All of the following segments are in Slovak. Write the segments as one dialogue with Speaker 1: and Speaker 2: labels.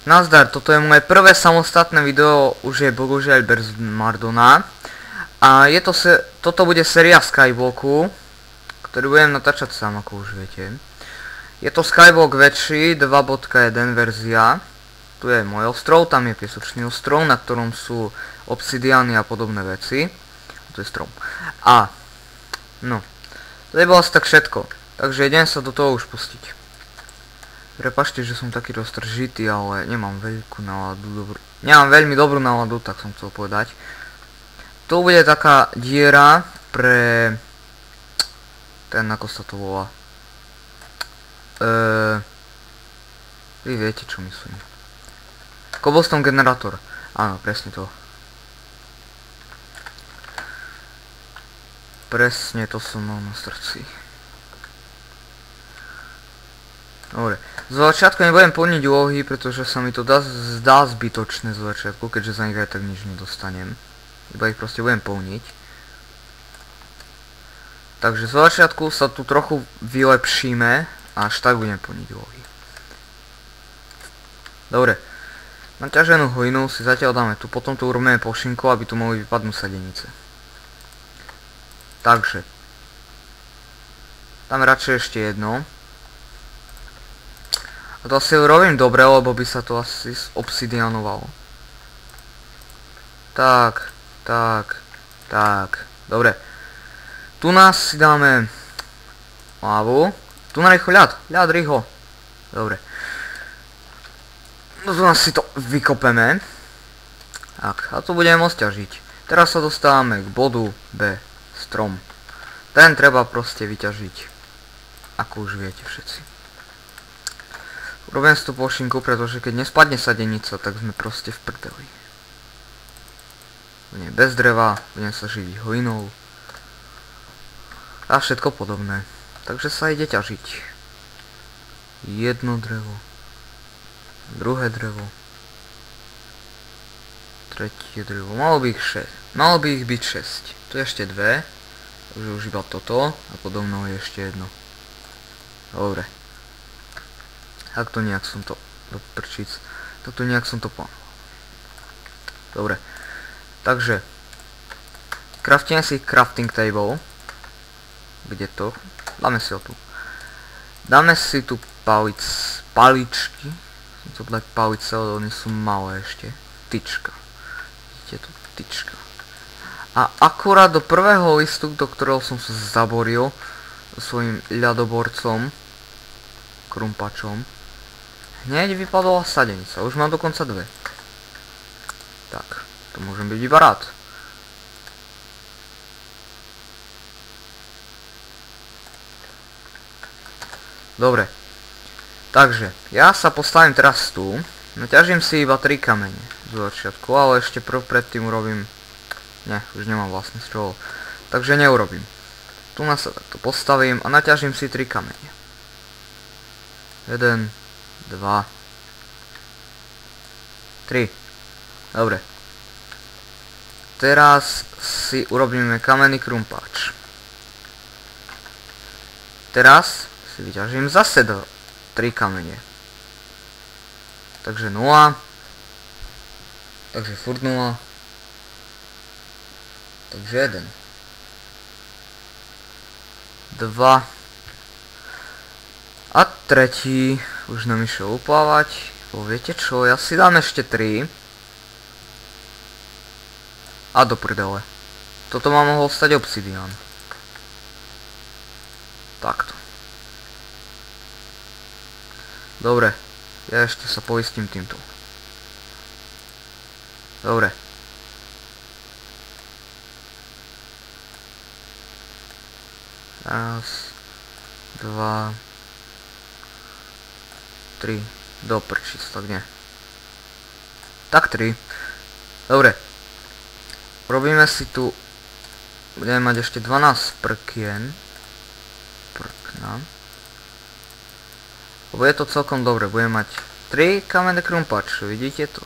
Speaker 1: Nazdar, toto je moje prvé samostatné video, už je bohužiaľ bez Mardona. A toto bude séria Skywalku, ktorý budem natáčať sám, ako už viete. Je to Skywalk väčší, 2.1 verzia. Tu je môj ostrov, tam je piesočný ostrov, na ktorom sú obsidiány a podobné veci. Tu je strom. A, no, to je bolo asi tak všetko. Takže idem sa do toho už pustiť. Prepačte, že som taký roztržitý, ale nemám veľkú náladu, nemám veľmi dobrú náladu, tak som chcel povedať. Tu bude taká diera pre ten, ako sa to volá. Vy viete, čo myslím. Cobblestone generátor. Áno, presne to. Presne to som mal na srdci. Dobre, z začiatku nebudem plniť úlohy, pretože sa mi to zdá zbytočné z začiatku, keďže za nich aj tak nič nedostanem. Iba ich proste budem plniť. Takže z začiatku sa tu trochu vylepšíme, a až tak budem plniť úlohy. Dobre, naťaženú hlinu si zatiaľ dáme tu, potom tu urobíme plošinku, aby tu mohli vypadnúť sadenice. Takže, dáme radšej ešte jedno. A to asi urobím dobre, lebo by sa to asi obsidianovalo. Tak. Dobre. Tu nás si dáme lávu. Tu na rýchlo ľad rýchlo. Dobre. Tu nás si to vykopeme. Tak, a tu budeme môcť ťažiť. Teraz sa dostávame k bodu B. Strom. Ten treba proste vyťažiť. Ako už viete všetci. Urobím si tú plošinku, pretože keď nespadne sadenica, tak sme proste v prdeli. Budem bez dreva, budem sa živiť hlinou. A všetko podobné. Takže sa ide ťažiť. Jedno drevo. Druhé drevo. Tretie drevo. Malo by ich byť 6. Tu je ešte 2. Takže už iba toto. A podobno je ešte jedno. Dobre. Takto nejak som to plánoval. Dobre. Takže craftíme si crafting table. Kde to? Dáme si ho tu. Dáme si tu paličky. Chcem to dať palice, ale oni sú malé ešte. Tyčka. Vidíte tu? Tyčka. A akurát do prvého listu, do ktorého som sa zaboril svojím ľadoborcom, krumpačom, hneď vypadla sadenica. Už mám dokonca 2. Tak, to môžem byť iba rád. Dobre. Takže, ja sa postavím teraz tu. Naťažím si iba 3 kamene z začiatku, ale ešte predtým urobím... Ne, už nemám vlastne stôl. Takže neurobím. Tu sa takto postavím a naťažím si 3 kamene. 1, 2, 3. Dobre. Teraz si urobíme kamenný krumpáč. Teraz si vyťažím zase 3 kamene. Takže 0. Takže furt 0. Takže 1. 2. A tretí už nám išiel uplávať. Viete čo, ja si dám ešte 3. A do prdele. Toto ma mohol stať obsidian. Takto. Dobre. Ja ešte sa poistím týmto. Dobre. Raz. 2. 3. Do prčíc, tak nie. Tak 3. Dobre. Robíme si tu... Budeme mať ešte 12 prkien. Prkna. Lebo je to celkom dobre. Budeme mať 3 kamenné krumpáče. Vidíte to?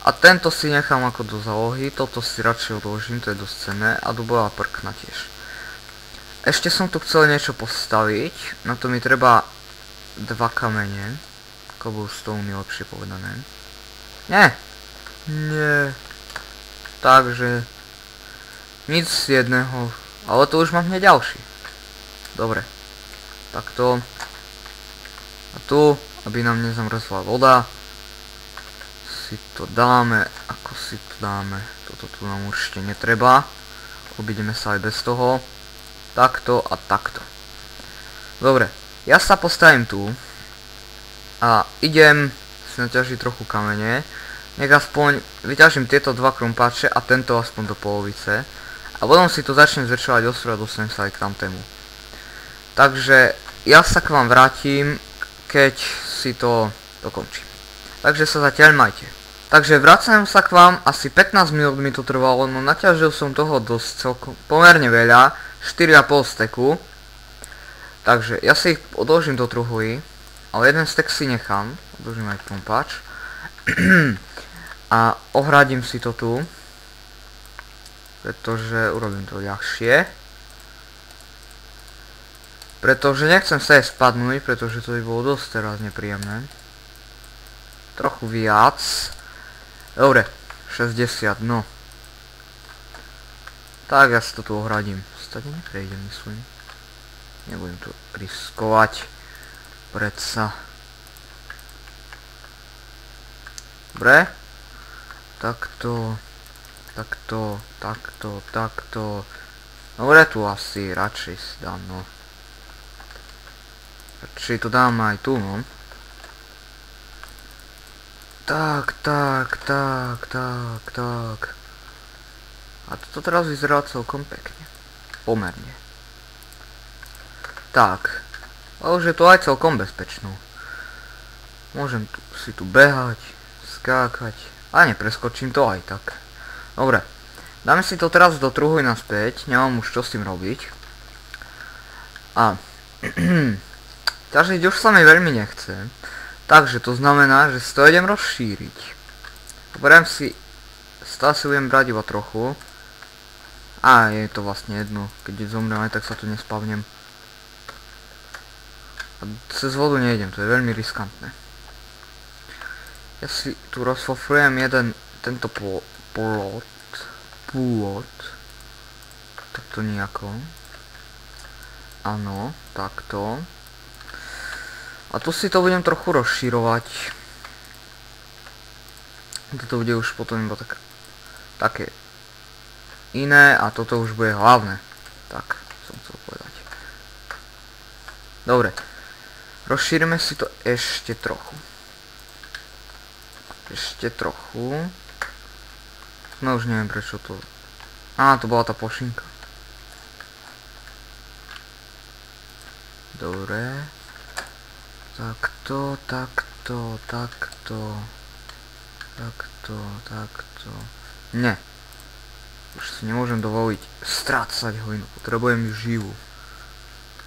Speaker 1: A tento si nechám ako do zálohy. Toto si radšej odložím. To je dosť cenné. A dubová prkna tiež. Ešte som tu chcel niečo postaviť. Na to mi treba 2 kamene. cobblestone lepšie povedané. Nie. Nie. Takže nic z jedného. Ale to už mám hneď ďalší. Dobre. Takto. A tu, aby nám nezamrzla voda, si to dáme. Ako si to dáme? Toto tu nám určite netreba. Obídeme sa aj bez toho. Takto a takto. Dobre. Ja sa postavím tu. A idem si naťažiť trochu kamene. Nech aspoň vyťažím tieto dva krumpáče a tento aspoň do polovice. A potom si to začnem zväčšovať ostro a dostanem sa aj k tamtému. Takže ja sa k vám vrátim, keď si to dokončím. Takže sa zatiaľ majte. Takže vracam sa k vám, asi 15 minút mi to trvalo, no naťažil som toho dosť celkom pomerne veľa, 4,5 steku. Takže ja si ich odložím do truhly, ale jeden stek si nechám, odložím aj krumpáč. A ohradím si to tu, pretože urobím to ľahšie. Pretože nechcem sa aj spadnúť, pretože to by bolo dosť teraz nepríjemné. Trochu viac. Dobre, 60, no. Tak ja si to tu ohradím. Stade neprejdem, myslím. Nebudem to riskovať. Predsa. Dobre. Takto. Takto. Takto. Takto. Dobre, tu asi radšej si dám, no. Radšej to dám aj tu, no. Tak, tak, tak, tak, tak. A toto teraz vyzerá celkom pekne. Pomerne. Tak. A už je to aj celkom bezpečné. Môžem si tu behať, skákať. A nepreskočím to aj tak. Dobre. Dáme si to teraz do truhly naspäť. Nemám už čo s tým robiť. A ťažiť už sa mi veľmi nechce. Takže to znamená, že si to idem rozšíriť. Beriem si, stále si budem brať iba trochu. A je to vlastne jedno, keď zomrem aj tak sa tu nespavnem. A cez vodu nejdem, to je veľmi riskantné. Ja si tu rozfofrujem tento plot. Takto nejako. Áno, takto. A tu si to budem trochu rozširovať. Toto bude už potom iba také iné a toto už bude hlavné. Tak, som chcel povedať. Dobre. Rozšírime si to ešte trochu. Ešte trochu. No už neviem prečo to... Á, to bola tá plošinka. Dobre. Takto, takto, takto. Takto, takto. Nie. Už si nemôžem dovoliť strácať hlinu. Potrebujem ju živú.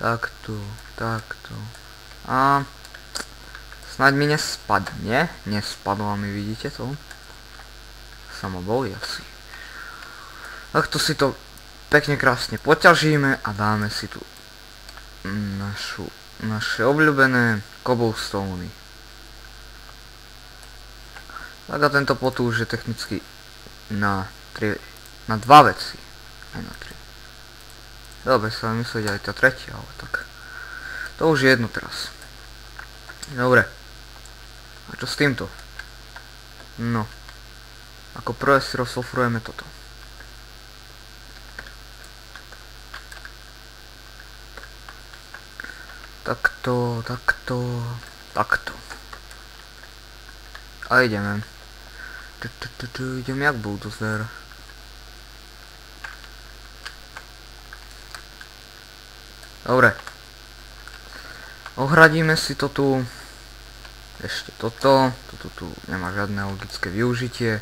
Speaker 1: Takto, takto. A snáď mi nespadne. Nespadla mi, vidíte to? Samo boli asi. Takto si to pekne krásne poťažíme a dáme si tu naše obľúbené cobblestone. Tak a tento pot už je technicky na 2 veci. Aj na 3. Dobre sa myslieť aj tá tretia, ale tak. To už je jedno teraz. Dobre. A čo s týmto? No. Ako prvé si rozsulfurujeme toto. Takto, takto, takto. A ideme. Idem jak bulldozer. Dobre. Ohradíme si to tu. Ešte toto. Toto tu nemá žiadne logické využitie.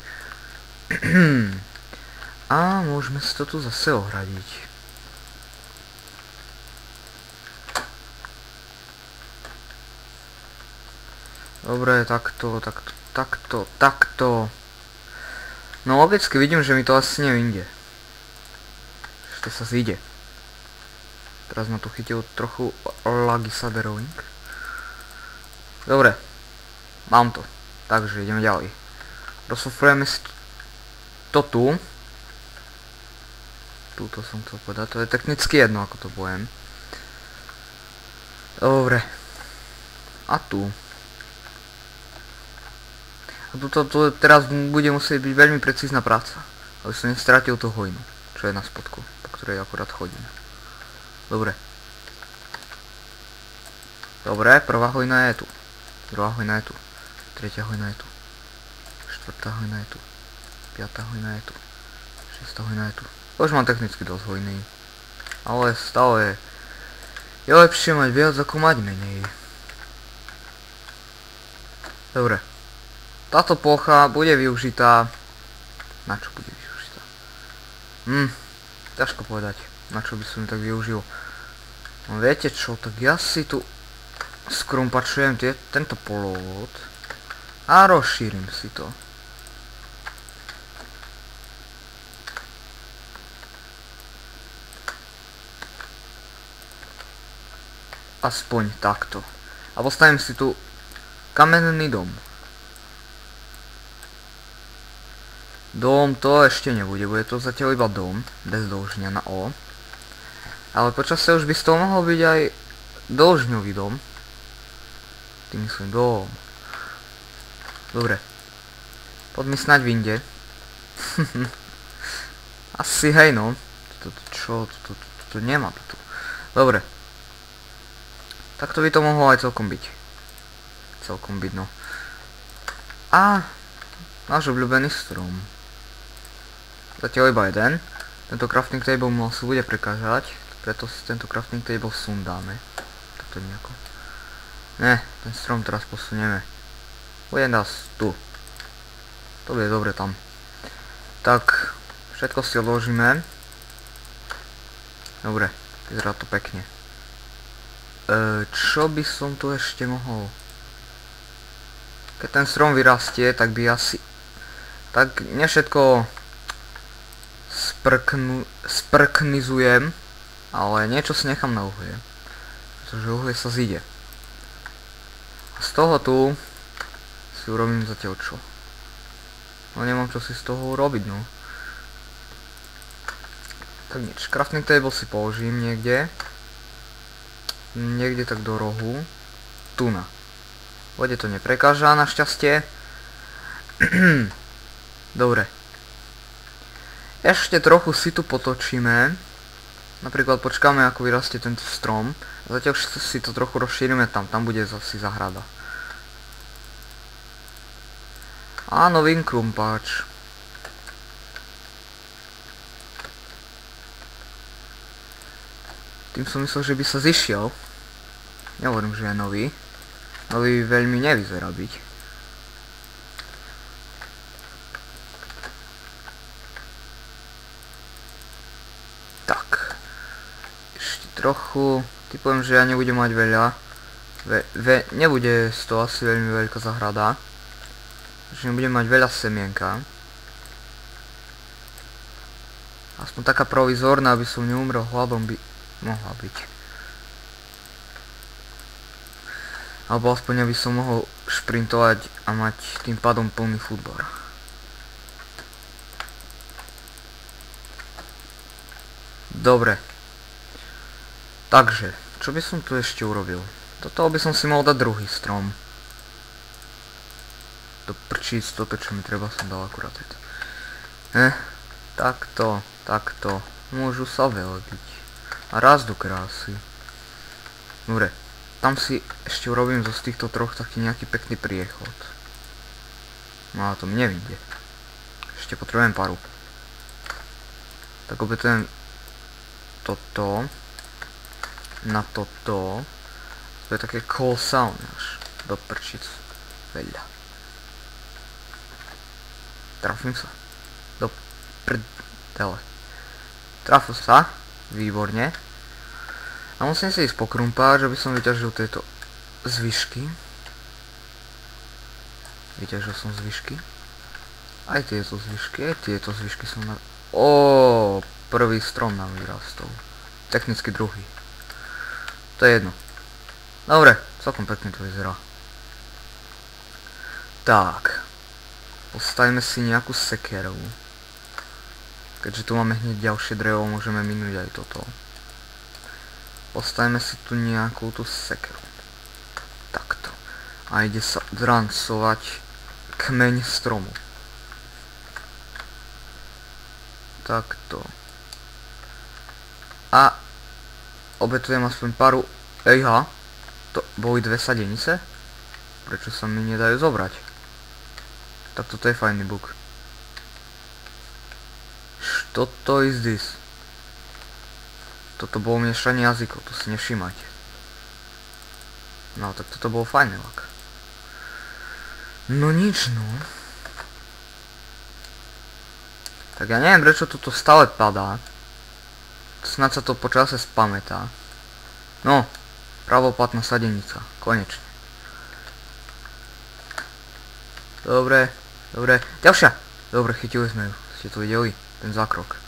Speaker 1: A môžeme si to tu zase ohradiť. Dobre, takto, takto, takto, takto. No logicky vidím, že mi to asi nevyjde. Ešte sa zíde. Teraz ma tu chytil trochu lagi sabering. Dobre. Mám to. Takže ideme ďalej. Rozsuflujeme si to tu. Tuto som chcel povedať. To je technicky jedno, ako to poviem. Dobre. A tu. A tuto teraz bude musieť byť veľmi precízna práca. Aby som nestratil tú hojnu, čo je na spodku, po ktorej akurát chodím. Dobre. Dobre, prvá hojna je tu. Druhá hojna je tu. Tretia hojna je tu. Štvrtá hojna je tu. Piatá hojna je tu. Šiestá hojna je tu. Už mám technicky dosť hojný. Ale stále je lepšie mať viac ako mať menej. Dobre. Táto plocha bude využitá. Na čo bude využitá? Ťažko povedať. Na čo by som ju tak využil. No viete čo, tak ja si tu skrumpačujem tento polovod a rozšírim si to. Aspoň takto. A postavím si tu kamenný dom. Dom to ešte nebude, bude to zatiaľ iba dom, bez dĺžňa na O. Ale počasie už by z toho mohol byť aj dĺžňový dom. Tým myslím dom. Dobre. Poď mi snaď vinde. Asi hej no. Čo? To nemá tu. Dobre. Takto by to mohlo aj celkom byť. Celkom byť no. A náš obľúbený strom. Zatiaľ iba jeden. Tento crafting table mu asi bude prekážať, preto si tento crafting table sundáme. Takto nejako. Ne, ten strom teraz posunieme. Bude nás tu. To bude dobre tam. Tak, všetko si odložíme. Dobre, vyzerá to pekne. Čo by som tu ešte mohol? Keď ten strom vyrastie, tak by asi... Tak ne všetko sprknizujem, ale niečo si nechám na uhlie. Pretože uhlie sa zíde. A z toho tu si urobím zatiaľ čo? No nemám čo si z toho urobiť, no. Tak nič, crafting table si položím niekde. Niekde tak do rohu. Tu na. Vode to neprekáža našťastie. Dobre. Ešte trochu si tu potočíme. Napríklad počkáme ako vyrastie tento strom. Zatiaľ si to trochu rozšírime tam. Tam bude zase zahrada. A nový krumpáč. Tým som myslel, že by sa zišiel. Nehovorím, že je nový. Nový veľmi nevyzerá byť. Trochu, typujem, že ja nebudem mať veľa. Nebude z toho asi veľmi veľká zahrada. Takže nebudem mať veľa semienka. Aspoň taká provizorná, aby som neumrel hladom, by mohla byť. Alebo aspoň aby som mohol šprintovať a mať tým pádom plný futbar. Dobre. Takže, čo by som tu ešte urobil? Do toho by som si mohol dať druhý strom. Do prčíc, toto čo mi treba som dal akurát. Takto, takto. Môžu sa veľbiť. A rastú krásy. Dobre, tam si ešte urobím zo z týchto troch taký nejaký pekný priechod. No a to mi nevyjde. Ešte potrebujem paru. Tak obetujem toto. Na toto. To je také kolosálne až. Do prčic. Veľa. Trafím sa. Do prdele. Trafil sa. Výborne. A musím si ísť po krumpáč, aby som vyťažil tieto zvyšky. Vyťažil som zvyšky. Aj tieto zvyšky. Aj tieto zvyšky som na... Prvý strom nám vyrastol. Technicky druhý. To je jedno. Dobre, celkom pekne to vyzerá. Tak. Postavíme si nejakú sekeru. Keďže tu máme hneď ďalšie drevo, môžeme minúť aj toto. Postavíme si tu nejakú tú sekeru. Takto. A ide sa drancovať kmeň stromu. Takto. A obetujem aspoň paru... Ejha. To boli dve sadenice? Prečo sa mi nedajú zobrať? Tak toto je fajný bug. Toto is this? Toto bolo miešanie jazykov, to si nevšímajte. No, tak toto bolo fajný lak. No nič, no. Tak ja neviem, prečo toto stále padá. Snad sa to počase spamätá. No, pravoplatná sadenica, konečne. Dobre, dobre, ďalšia. Dobre, chytili sme ju, ste to videli, ten zákrok.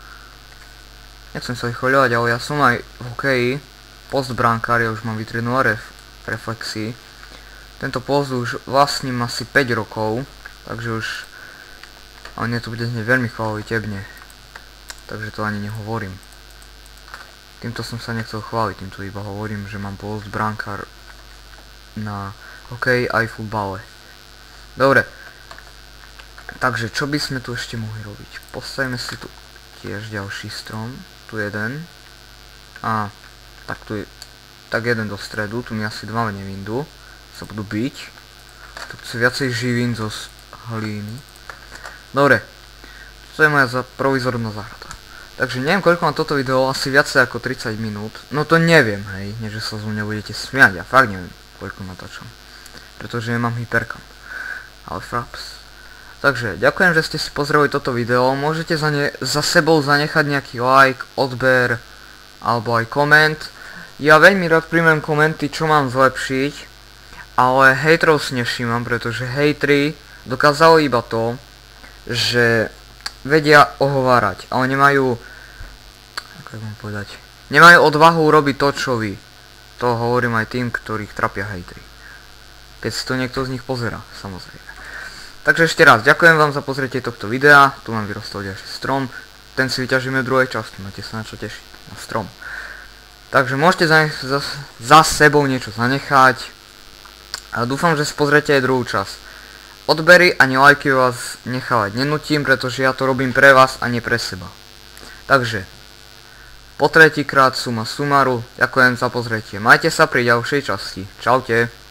Speaker 1: Nechcem sa vychoľovať, ale ja som aj v hokeji postbrankár, ja už mám vytrenované reflexy. Tento post už vlastním asi 5 rokov, takže už... Ale mne to bude hneď veľmi chválitebne. Takže to ani nehovorím. Týmto som sa nechcel chváliť, týmto iba hovorím, že mám post brankár na hokeji aj futbale. Dobre. Takže čo by sme tu ešte mohli robiť? Postavíme si tu tiež ďalší strom. Tu jeden. A tak tu je... Tak jeden do stredu, tu mi asi dva nevindú. Sa budú byť. Tu chce viacej živín zo hlíny. Dobre. To je moja provizorná záhrada. Takže neviem koľko mám toto video, asi viacej ako 30 minút. No to neviem, hej. Nie, že sa zo mňa budete smiať. Ja fakt neviem koľko natáčam. Pretože nemám hyperkam. Ale fraps. Takže, ďakujem, že ste si pozreli toto video. Môžete za sebou zanechať nejaký like, odber, alebo aj koment. Ja veľmi rád príjmem komenty, čo mám zlepšiť. Ale hejtrov si nevšímam, pretože hejtri dokázali iba to, že vedia ohovárať, ale nemajú... Ako mám povedať? Nemajú odvahu urobiť to, čo vy. To hovorím aj tým, ktorých trapia hejtri. Keď si to niekto z nich pozerá, samozrejme. Takže ešte raz, ďakujem vám za pozrietie tohto videa. Tu mám vyrostol ďalší strom. Ten si vyťažíme v druhej časti, máte sa na čo tešiť. Na strom. Takže môžete za sebou niečo zanechať. A dúfam, že si pozriete aj druhú časť. Odbery ani lajky vás nechávať nenutím, pretože ja to robím pre vás a nie pre seba. Takže, po tretíkrát suma sumaru, ďakujem za pozretie. Majte sa pri ďalšej časti. Čaute.